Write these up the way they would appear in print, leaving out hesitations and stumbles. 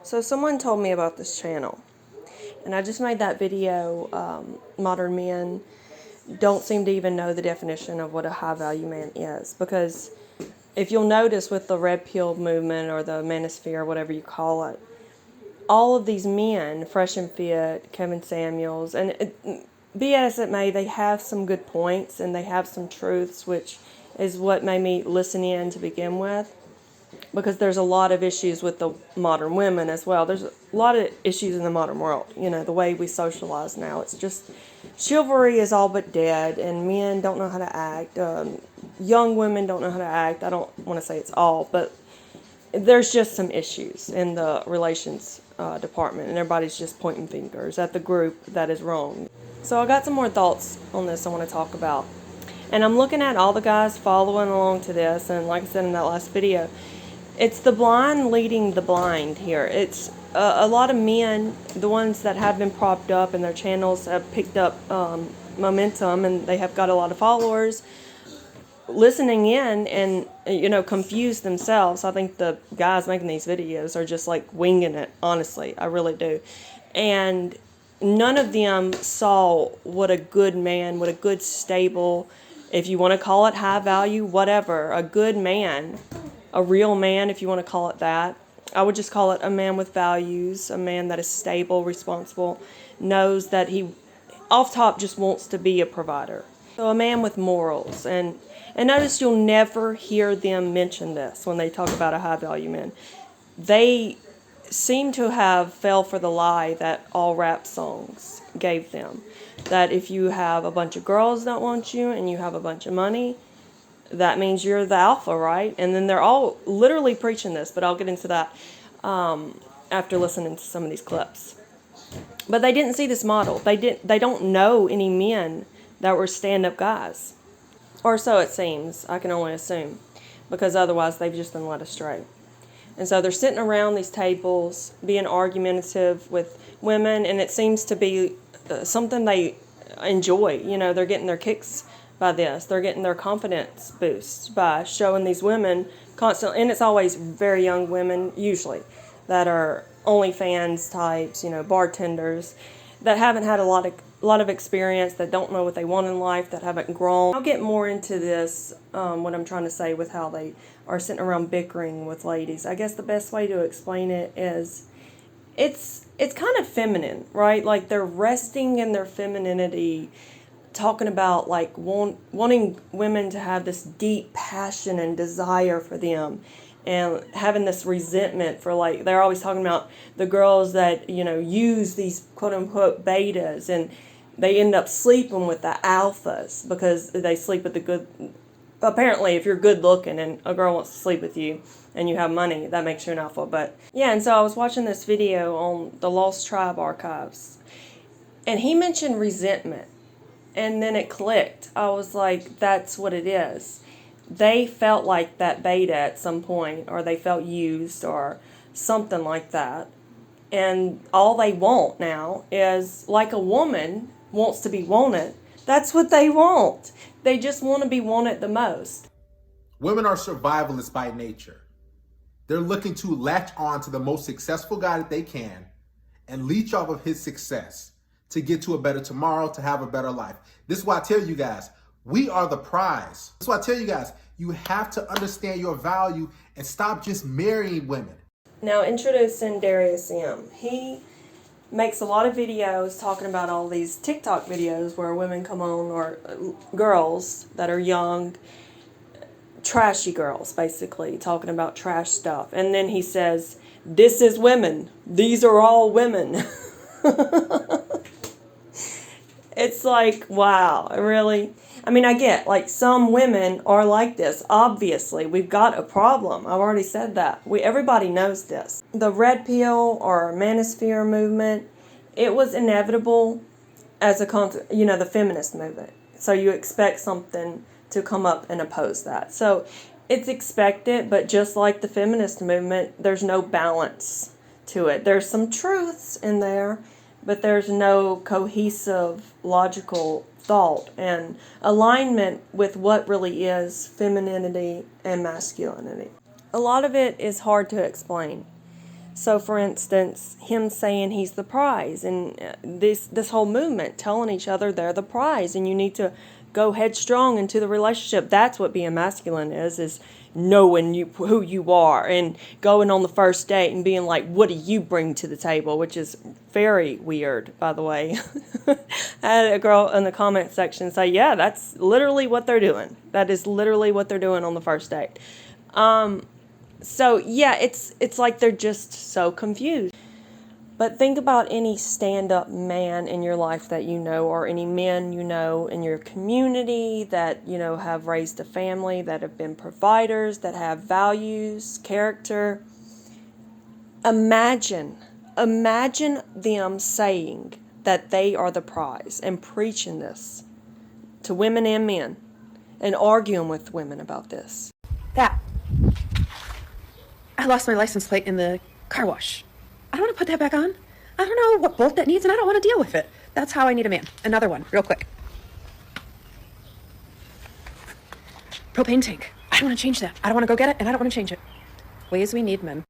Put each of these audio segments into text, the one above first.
So someone told me about this channel, and I just made that video. Modern men don't seem to even know the definition of what a high value man is, because if you'll notice with the red pill movement or the manosphere, whatever you call it, all of these men, Fresh and Fit, Kevin Samuels, and be as it may, they have some good points and they have some truths, which is what made me listen in to begin with. Because there's a lot of issues with the modern women as well. There's a lot of issues in the modern world. You know, the way we socialize now. It's just, chivalry is all but dead, and men don't know how to act. Young women don't know how to act. I don't want to say it's all, but there's just some issues in the relations department, and everybody's just pointing fingers at the group that is wrong. So I got some more thoughts on this I want to talk about. And I'm looking at all the guys following along to this, and like I said in that last video, it's the blind leading the blind here. It's a lot of men, the ones that have been propped up and their channels have picked up momentum and they have got a lot of followers, listening in and, you know, confused themselves. I think the guys making these videos are just like winging it, honestly. I really do. And none of them saw what a good man, what a good stable, if you want to call it high value, whatever, a good man, a real man, if you want to call it that. I would just call it a man with values, a man that is stable, responsible, knows that he, off top, just wants to be a provider. So a man with morals. And notice you'll never hear them mention this when they talk about a high value man. They seem to have fell for the lie that all rap songs gave them. That if you have a bunch of girls that want you and you have a bunch of money, that means you're the alpha, right? And then they're all literally preaching this, but I'll get into that after listening to some of these clips. But they didn't see this model. They don't know any men that were stand-up guys. Or so it seems. I can only assume. Because otherwise they've just been led astray. And so they're sitting around these tables, being argumentative with women, and it seems to be something they enjoy. You know, they're getting their kicks by this. They're getting their confidence boost by showing these women constantly, and it's always very young women, usually, that are OnlyFans types, you know, bartenders, that haven't had a lot of experience, that don't know what they want in life, that haven't grown. I'll get more into this, what I'm trying to say with how they are sitting around bickering with ladies. I guess the best way to explain it is it's kind of feminine, right? Like they're resting in their femininity, talking about like wanting women to have this deep passion and desire for them, and having this resentment for, like, they're always talking about the girls that, you know, use these quote unquote betas, and they end up sleeping with the alphas because they sleep with the good. Apparently, if you're good looking and a girl wants to sleep with you and you have money, that makes you an alpha. But yeah, and so I was watching this video on the Lost Tribe archives, and he mentioned resentment. And then it clicked. I was like, that's what it is. They felt like that beta at some point, or they felt used, or something like that. And all they want now is, like a woman wants to be wanted, that's what they want. They just want to be wanted the most. Women are survivalists by nature. They're looking to latch on to the most successful guy that they can and leech off of his success to get to a better tomorrow, to have a better life. This is why I tell you guys, we are the prize. This is why I tell you guys, you have to understand your value and stop just marrying women. Now introducing Darius M. He makes a lot of videos talking about all these TikTok videos where women come on, or girls that are young, trashy girls, basically, talking about trash stuff. And then he says, this is women. These are all women. It's like, wow, really? I mean, I get, like, some women are like this. Obviously, we've got a problem. I've already said that. Everybody knows this. The red pill or manosphere movement, it was inevitable as the feminist movement. So you expect something to come up and oppose that. So it's expected, but just like the feminist movement, there's no balance to it. There's some truths in there, but there's no cohesive, logical thought and alignment with what really is femininity and masculinity. A lot of it is hard to explain. So, for instance, him saying he's the prize, and this whole movement telling each other they're the prize, and you need to go headstrong into the relationship. That's what being masculine is knowing who you are, and going on the first date and being like, what do you bring to the table, which is very weird, by the way. I had a girl in the comment section say, yeah, that's literally what they're doing. That is literally what they're doing on the first date. So yeah, it's like they're just so confused. But think about any stand-up man in your life that you know, or any men you know in your community that, you know, have raised a family, that have been providers, that have values, character. Imagine them saying that they are the prize and preaching this to women and men and arguing with women about this. That. I lost my license plate in the car wash. I don't want to put that back on. I don't know what bolt that needs, and I don't want to deal with it. That's how I need a man. Another one, real quick. Propane tank. I don't want to change that. I don't want to go get it, and I don't want to change it. Ways we need men.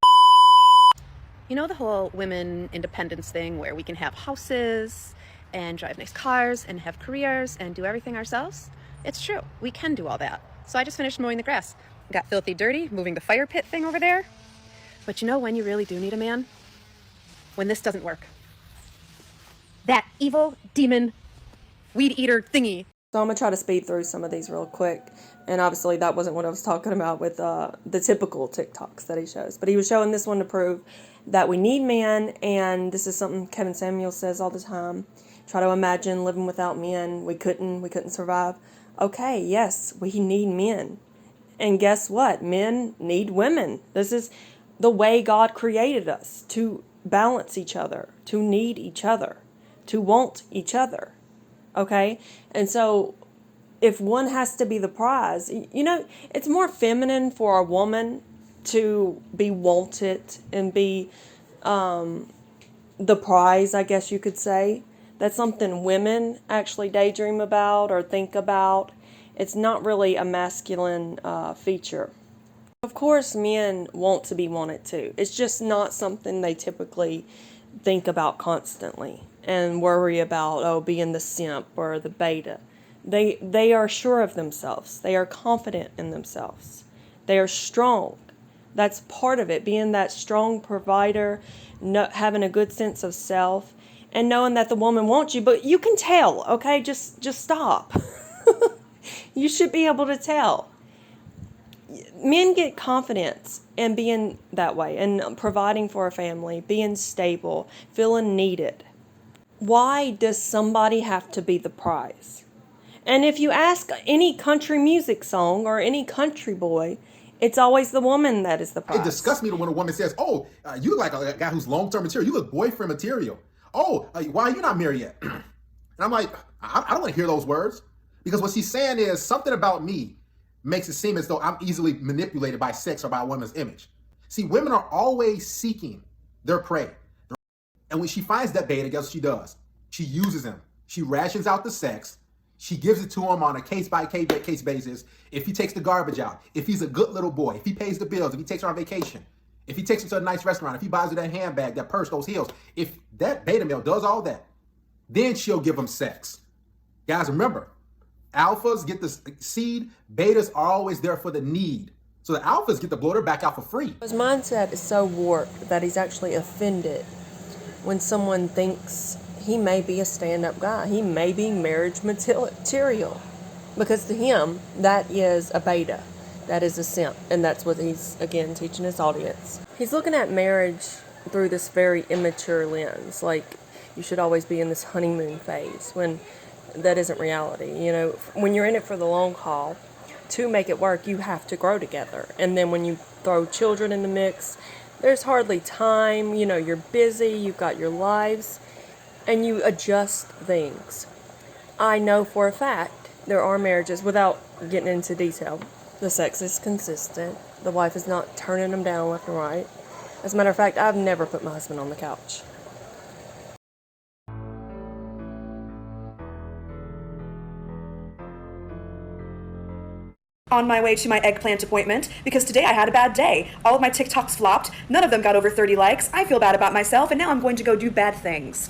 You know the whole women independence thing where we can have houses and drive nice cars and have careers and do everything ourselves? It's true. We can do all that. So I just finished mowing the grass. Got filthy dirty, moving the fire pit thing over there. But you know when you really do need a man? When this doesn't work. That evil demon weed eater thingy. So I'm going to try to speed through some of these real quick. And obviously that wasn't what I was talking about with the typical TikToks that he shows. But he was showing this one to prove that we need men. And this is something Kevin Samuel says all the time. Try to imagine living without men. We couldn't survive. Okay, yes, we need men. And guess what? Men need women. This is the way God created us, to balance each other, to need each other, to want each other. Okay? And so if one has to be the prize, you know, it's more feminine for a woman to be wanted and be the prize, I guess you could say. That's something women actually daydream about or think about. It's not really a masculine feature. Of course, men want to be wanted too. It's just not something they typically think about constantly and worry about, being the simp or the beta. They are sure of themselves. They are confident in themselves. They are strong. That's part of it, being that strong provider, having a good sense of self, and knowing that the woman wants you. But you can tell, okay? Just stop. You should be able to tell. Men get confidence in being that way and providing for a family, being stable, feeling needed. Why does somebody have to be the prize? And if you ask any country music song or any country boy, it's always the woman that is the prize. It disgusts me when a woman says, you look like a guy who's long-term material. You look boyfriend material. Why are you not married yet? And I'm like, I don't want to hear those words. Because what she's saying is something about me makes it seem as though I'm easily manipulated by sex or by a woman's image. See, women are always seeking their prey. And when she finds that beta, guess what she does? She uses him. She rations out the sex. She gives it to him on a case-by-case basis. If he takes the garbage out, if he's a good little boy, if he pays the bills, if he takes her on vacation, if he takes her to a nice restaurant, if he buys her that handbag, that purse, those heels, if that beta male does all that, then she'll give him sex. Guys, remember, alphas get the seed, betas are always there for the need. So the alphas get to blow their back out for free. His mindset is so warped that he's actually offended when someone thinks he may be a stand-up guy. He may be marriage material. Because to him, that is a beta. That is a simp. And that's what he's, again, teaching his audience. He's looking at marriage through this very immature lens. Like, you should always be in this honeymoon phase, when that isn't reality. You know, when you're in it for the long haul, to make it work, you have to grow together. And then when you throw children in the mix, there's hardly time. You know, you're busy, you've got your lives, and you adjust things. I know for a fact there are marriages, without getting into detail, the sex is consistent. The wife is not turning them down left and right. As a matter of fact, I've never put my husband on the couch. On my way to my eggplant appointment, because today I had a bad day. All of my TikToks flopped, none of them got over 30 likes, I feel bad about myself, and now I'm going to go do bad things.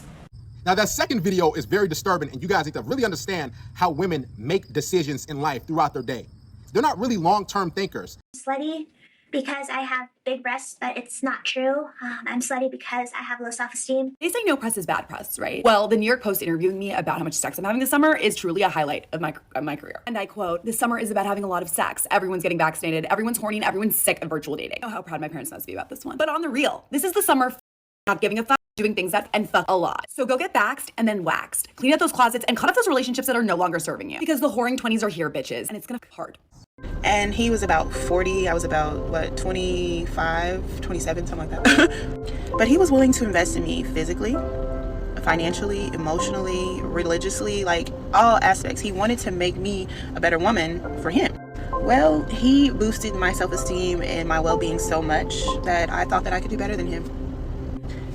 Now, that second video is very disturbing, and you guys need to really understand how women make decisions in life throughout their day. They're not really long-term thinkers. Slutty because I have big breasts, but it's not true. I'm slutty because I have low self-esteem. They say no press is bad press, right? Well, the New York Post interviewing me about how much sex I'm having this summer is truly a highlight of my career. And I quote, "This summer is about having a lot of sex. Everyone's getting vaccinated. Everyone's horny and everyone's sick of virtual dating." I know how proud my parents must be about this one. But on the real, this is the summer of not giving a fuck, doing things that and fuck a lot. So go get vaxxed and then waxed. Clean out those closets and cut off those relationships that are no longer serving you. Because the whoring 20s are here, bitches. And it's gonna be hard. And he was about 40, I was about, what, 25, 27, something like that. But he was willing to invest in me physically, financially, emotionally, religiously, like all aspects. He wanted to make me a better woman for him. Well, he boosted my self-esteem and my well-being so much that I thought that I could do better than him.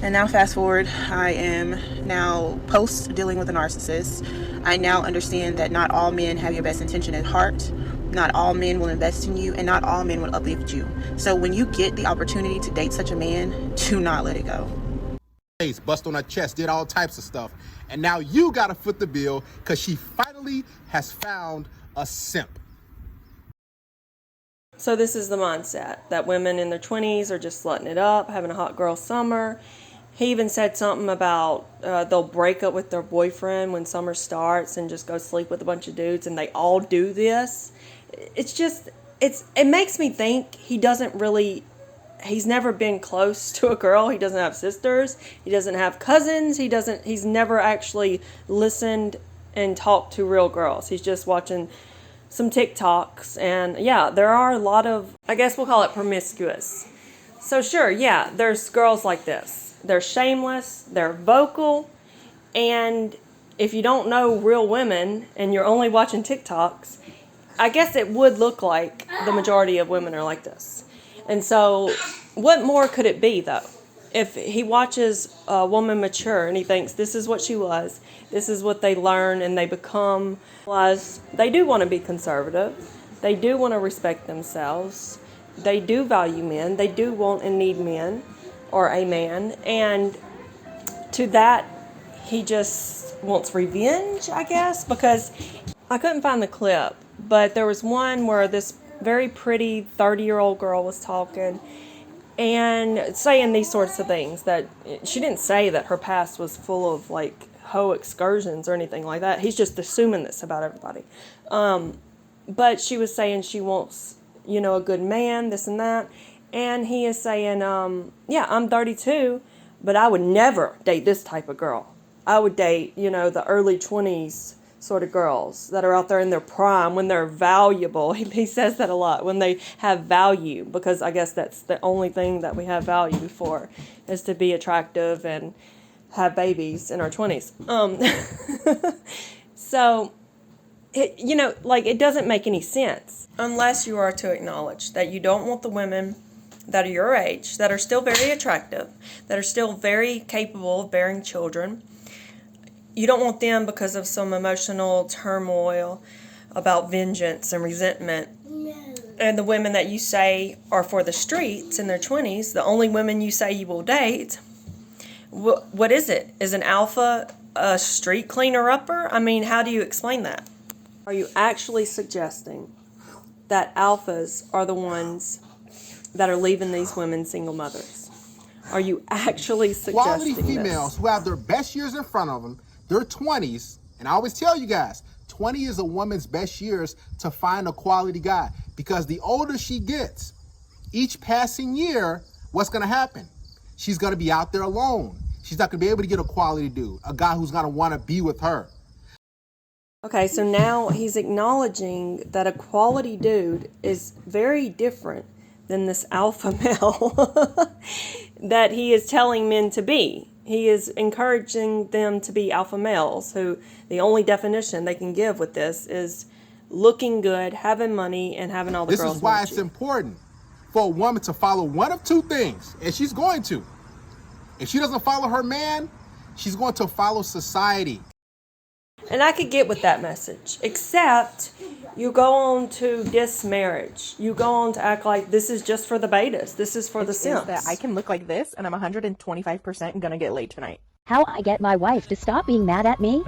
And now fast forward, I am now post dealing with a narcissist. I now understand that not all men have your best intention at heart. Not all men will invest in you, and not all men will uplift you. So when you get the opportunity to date such a man, do not let it go. Bust on her chest, did all types of stuff. And now you gotta foot the bill because she finally has found a simp. So this is the mindset that women in their 20s are just slutting it up, having a hot girl summer. He even said something about they'll break up with their boyfriend when summer starts and just go sleep with a bunch of dudes, and they all do this. It makes me think he's never been close to a girl. He doesn't have sisters. He doesn't have cousins. He's never actually listened and talked to real girls. He's just watching some TikToks, and yeah, there are a lot of, I guess we'll call it promiscuous. So sure, yeah, there's girls like this. They're shameless, they're vocal, and if you don't know real women and you're only watching TikToks, I guess it would look like the majority of women are like this. And so what more could it be, though? If he watches a woman mature and he thinks this is what she was, this is what they learn and they become, plus they do want to be conservative, they do want to respect themselves, they do value men, they do want and need men or a man, and to that he just wants revenge, I guess, because I couldn't find the clip, but there was one where this very pretty 30-year-old girl was talking and saying these sorts of things, that she didn't say that her past was full of like hoe excursions or anything like that. He's just assuming this about everybody. But she was saying she wants, a good man, this and that. And he is saying, yeah, I'm 32, but I would never date this type of girl. I would date, the early 20s sort of girls that are out there in their prime when they're valuable. He says that a lot, when they have value, because I guess that's the only thing that we have value for, is to be attractive and have babies in our 20s. So, it doesn't make any sense unless you are to acknowledge that you don't want the women that are your age, that are still very attractive, that are still very capable of bearing children. You don't want them because of some emotional turmoil about vengeance and resentment. No. And the women that you say are for the streets in their 20s, the only women you say you will date, what is it? Is an alpha a street cleaner upper? I mean, how do you explain that? Are you actually suggesting that alphas are the ones that are leaving these women single mothers? Are you actually suggesting quality females who have their best years in front of them, their 20s, and I always tell you guys, 20 is a woman's best years to find a quality guy, because the older she gets, each passing year, what's going to happen? She's going to be out there alone. She's not going to be able to get a quality dude, a guy who's going to want to be with her. Okay, so now he's acknowledging that a quality dude is very different than this alpha male that he is telling men to be. He is encouraging them to be alpha males, who the only definition they can give with this is looking good, having money, and having all the girls. This is why it's important for a woman to follow one of two things, and she's going to. If she doesn't follow her man, she's going to follow society. And I could get with that message, except you go on to diss marriage. You go on to act like this is just for the betas. This is for the simps. That I can look like this and I'm 125% gonna get laid tonight. How I get my wife to stop being mad at me?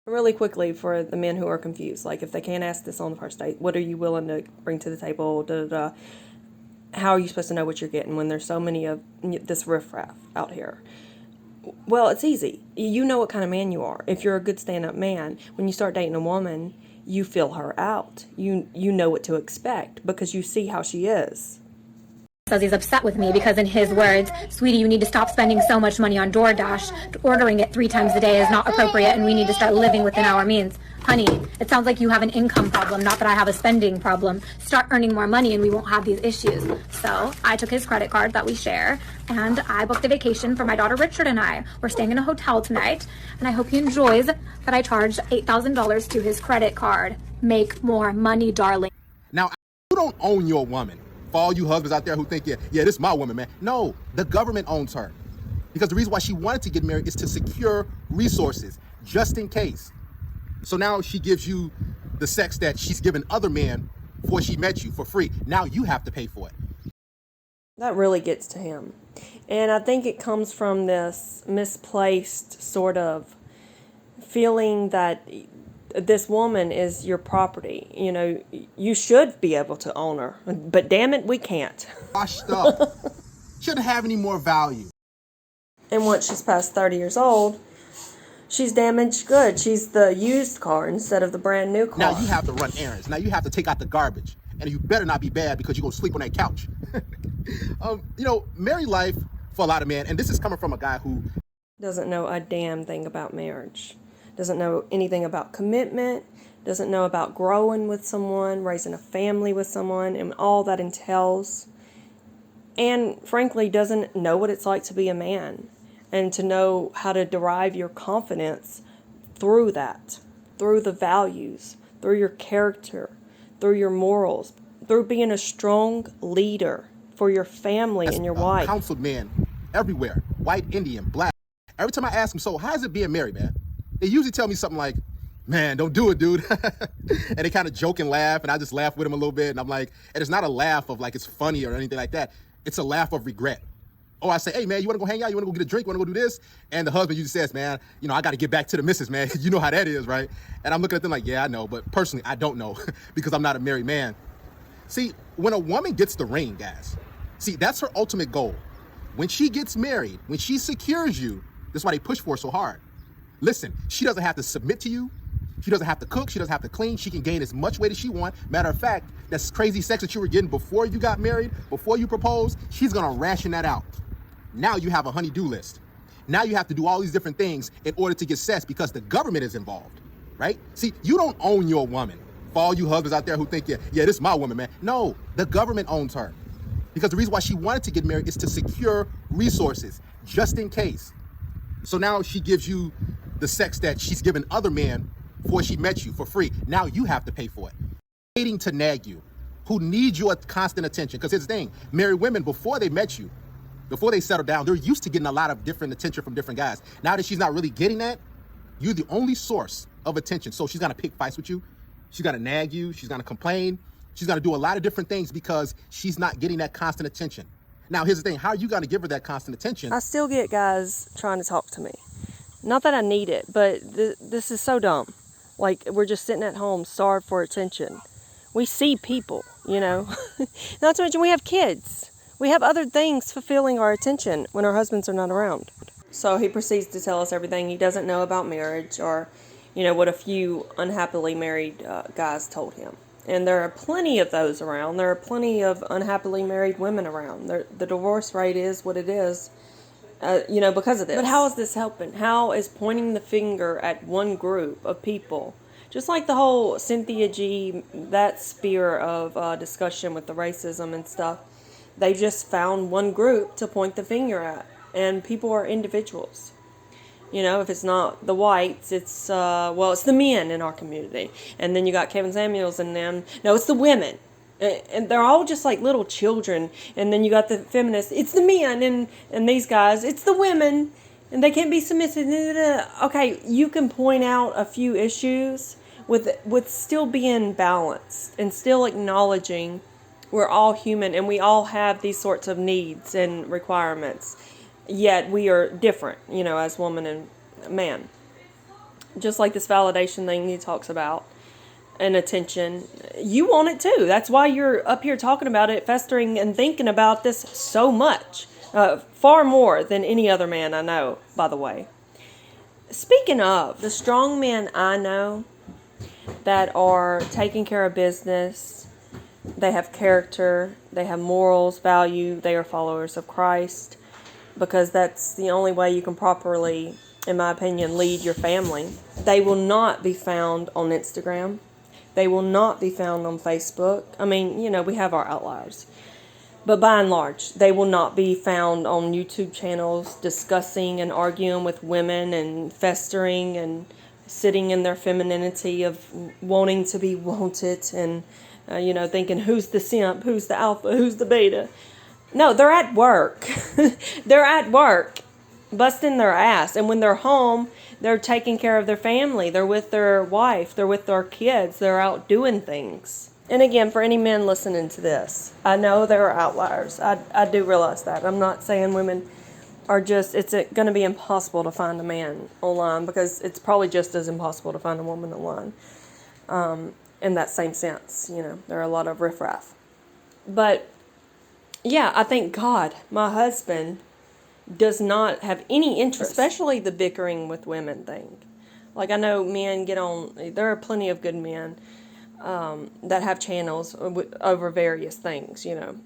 Really quickly, for the men who are confused, like if they can't ask this on the first date, what are you willing to bring to the table? Da, da, da. How are you supposed to know what you're getting when there's so many of this riffraff out here? Well, it's easy. You know what kind of man you are. If you're a good stand-up man, when you start dating a woman, you feel her out. You know what to expect because you see how she is. Says he's upset with me because in his words, sweetie, you need to stop spending so much money on DoorDash. Ordering it 3 times a day is not appropriate and we need to start living within our means. Honey, it sounds like you have an income problem, not that I have a spending problem. Start earning more money and we won't have these issues. So I took his credit card that we share and I booked a vacation for my daughter Richard and I. We're staying in a hotel tonight and I hope he enjoys that I charged $8,000 to his credit card. Make more money, darling. Now, you don't own your woman. For all you husbands out there who think, yeah, this is my woman, man. No, the government owns her. Because the reason why she wanted to get married is to secure resources, just in case. So now she gives you the sex that she's given other men before she met you for free. Now you have to pay for it. That really gets to him. And I think it comes from this misplaced sort of feeling that this woman is your property. You know, you should be able to own her, but damn it, we can't. Washed up. Shouldn't have any more value. And once she's past 30 years old, she's damaged goods. She's the used car instead of the brand new car. Now you have to run errands. Now you have to take out the garbage. And you better not be bad because you're going to sleep on that couch. You know, married life for a lot of men, and this is coming from a guy who doesn't know a damn thing about marriage. Doesn't know anything about commitment, doesn't know about growing with someone, raising a family with someone, and all that entails. And frankly, doesn't know what it's like to be a man and to know how to derive your confidence through that, through the values, through your character, through your morals, through being a strong leader for your family and your wife. Counseled men everywhere, white, Indian, black. Every time I ask them, so how's it being married, man? They usually tell me something like, man, don't do it, dude. And they kind of joke and laugh, and I just laugh with them a little bit. And I'm like, and it's not a laugh of like it's funny or anything like that. It's a laugh of regret. Or I say, hey, man, you want to go hang out? You want to go get a drink? You want to go do this? And the husband usually says, man, you know, I got to get back to the missus, man. You know how that is, right? And I'm looking at them like, yeah, I know. But personally, I don't know because I'm not a married man. See, when a woman gets the ring, guys, see, that's her ultimate goal. When she gets married, when she secures you, that's why they push for it so hard. Listen, she doesn't have to submit to you. She doesn't have to cook. She doesn't have to clean. She can gain as much weight as she wants. Matter of fact, that's crazy sex that you were getting before you got married, before you proposed, she's going to ration that out. Now you have a honey-do list. Now you have to do all these different things in order to get sex because the government is involved, right? See, you don't own your woman. For all you husbands out there who think, yeah, this is my woman, man. No, the government owns her. Because the reason why she wanted to get married is to secure resources, just in case. So now she gives you the sex that she's given other men before she met you for free. Now you have to pay for it. Waiting to nag you, who need your constant attention. Because here's the thing, married women, before they met you, before they settle down, they're used to getting a lot of different attention from different guys. Now that she's not really getting that, you're the only source of attention. So she's gonna pick fights with you. She's gonna nag you. She's gonna complain. She's gonna do a lot of different things because she's not getting that constant attention. Now, here's the thing. How are you gonna give her that constant attention? I still get guys trying to talk to me. Not that I need it, but this is so dumb. Like, we're just sitting at home, starved for attention. We see people, you know. Not to mention we have kids. We have other things fulfilling our attention when our husbands are not around. So he proceeds to tell us everything he doesn't know about marriage or, you know, what a few unhappily married guys told him. And there are plenty of those around. There are plenty of unhappily married women around. The divorce rate is what it is. You know, because of this. But how is this helping? How is pointing the finger at one group of people, just like the whole Cynthia G, that sphere of discussion with the racism and stuff, they just found one group to point the finger at, and people are individuals. You know, if it's not the whites, it's, it's the men in our community. And then you got Kevin Samuels and them. No, it's the women. And they're all just like little children. And then you got the feminists. It's the men and these guys. It's the women. And they can't be submissive. Okay, you can point out a few issues with still being balanced and still acknowledging we're all human and we all have these sorts of needs and requirements. Yet we are different, as woman and man. Just like this validation thing he talks about and attention. You want it too. That's why you're up here talking about it, festering and thinking about this so much. Far more than any other man I know, by the way. Speaking of, the strong men I know that are taking care of business, they have character, they have morals, value, they are followers of Christ, because that's the only way you can properly, in my opinion, lead your family. They will not be found on Instagram. They will not be found on Facebook. I mean, we have our outliers. But by and large, they will not be found on YouTube channels discussing and arguing with women and festering and sitting in their femininity of wanting to be wanted and, thinking who's the simp, who's the alpha, who's the beta. No, they're at work. They're at work, busting their ass. And when they're home, they're taking care of their family. They're with their wife. They're with their kids. They're out doing things. And again, for any men listening to this, I know there are outliers. I do realize that. I'm not saying women are it's going to be impossible to find a man online, because it's probably just as impossible to find a woman online. In that same sense, there are a lot of riffraff. But yeah, I thank God my husband does not have any interest, especially the bickering with women thing. Like, I know men get on, there are plenty of good men that have channels over various things,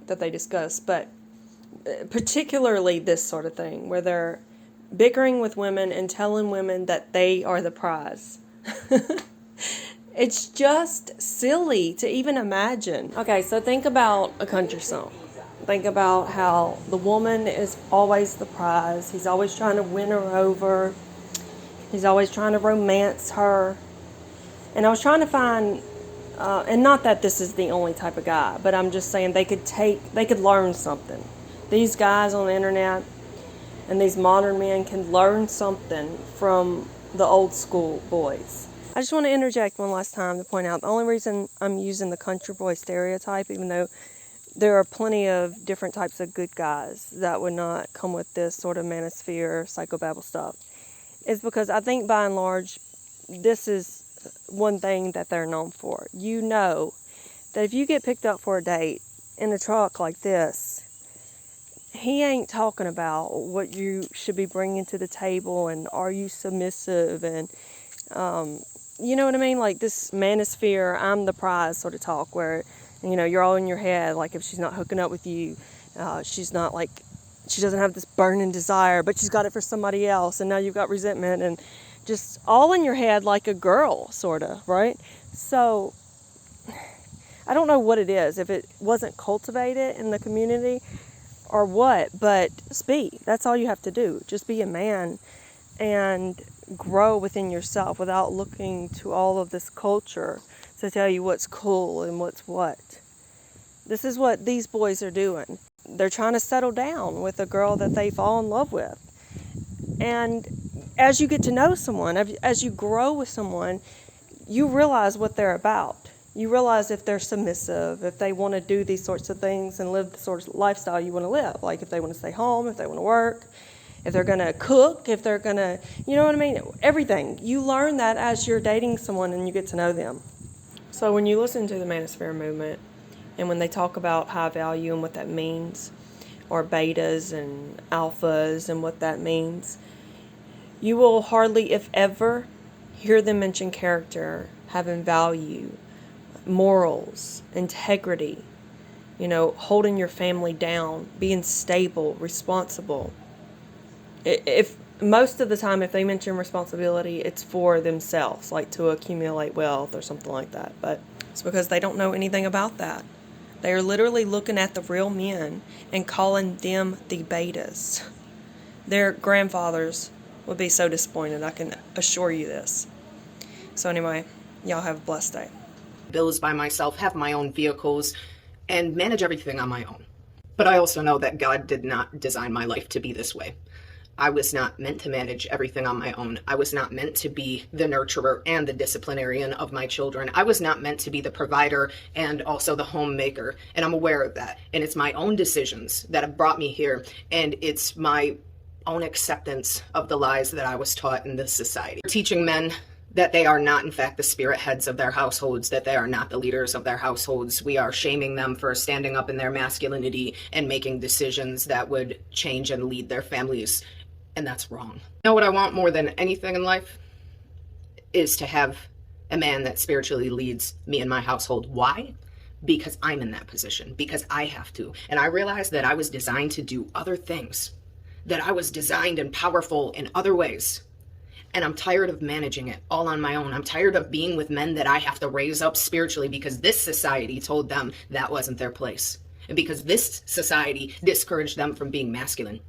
that they discuss, but particularly this sort of thing where they're bickering with women and telling women that they are the prize. It's just silly to even imagine. Okay, so think about a country song. Think about how the woman is always the prize. He's always trying to win her over. He's always trying to romance her. And I was trying to find, and not that this is the only type of guy, but I'm just saying they could learn something. These guys on the internet and these modern men can learn something from the old school boys. I just want to interject one last time to point out the only reason I'm using the country boy stereotype, even though there are plenty of different types of good guys that would not come with this sort of manosphere, psychobabble stuff, is because I think by and large, this is one thing that they're known for. You know that if you get picked up for a date in a truck like this, he ain't talking about what you should be bringing to the table and are you submissive and, you know what I mean? Like this manosphere, I'm the prize sort of talk where, you're all in your head. Like if she's not hooking up with you, she's not like, she doesn't have this burning desire, but she's got it for somebody else. And now you've got resentment and just all in your head like a girl, sort of, right? So I don't know what it is, if it wasn't cultivated in the community or what, but just be. That's all you have to do. Just be a man and grow within yourself without looking to all of this culture to tell you what's cool and what's what. This is what these boys are doing. They're trying to settle down with a girl that they fall in love with. And as you get to know someone, as you grow with someone, you realize what they're about. You realize if they're submissive, if they want to do these sorts of things and live the sort of lifestyle you want to live. Like if they want to stay home, if they want to work, if they're going to cook, if they're going to, you know what I mean? Everything. You learn that as you're dating someone and you get to know them. So when you listen to the manosphere movement and when they talk about high value and what that means, or betas and alphas and what that means, you will hardly, if ever, hear them mention character, having value, morals, integrity, holding your family down, being stable, responsible. If most of the time, if they mention responsibility, it's for themselves, like to accumulate wealth or something like that. But it's because they don't know anything about that. They are literally looking at the real men and calling them the betas. Their grandfathers would be so disappointed, I can assure you this. So anyway, y'all have a blessed day. Bills by myself, have my own vehicles, and manage everything on my own. But I also know that God did not design my life to be this way. I was not meant to manage everything on my own. I was not meant to be the nurturer and the disciplinarian of my children. I was not meant to be the provider and also the homemaker. And I'm aware of that. And it's my own decisions that have brought me here. And it's my own acceptance of the lies that I was taught in this society. Teaching men that they are not, in fact, the spirit heads of their households, that they are not the leaders of their households. We are shaming them for standing up in their masculinity and making decisions that would change and lead their families. And that's wrong. You know what I want more than anything in life? Is to have a man that spiritually leads me and my household. Why? Because I'm in that position, because I have to. And I realized that I was designed to do other things, that I was designed and powerful in other ways. And I'm tired of managing it all on my own. I'm tired of being with men that I have to raise up spiritually because this society told them that wasn't their place. And because this society discouraged them from being masculine.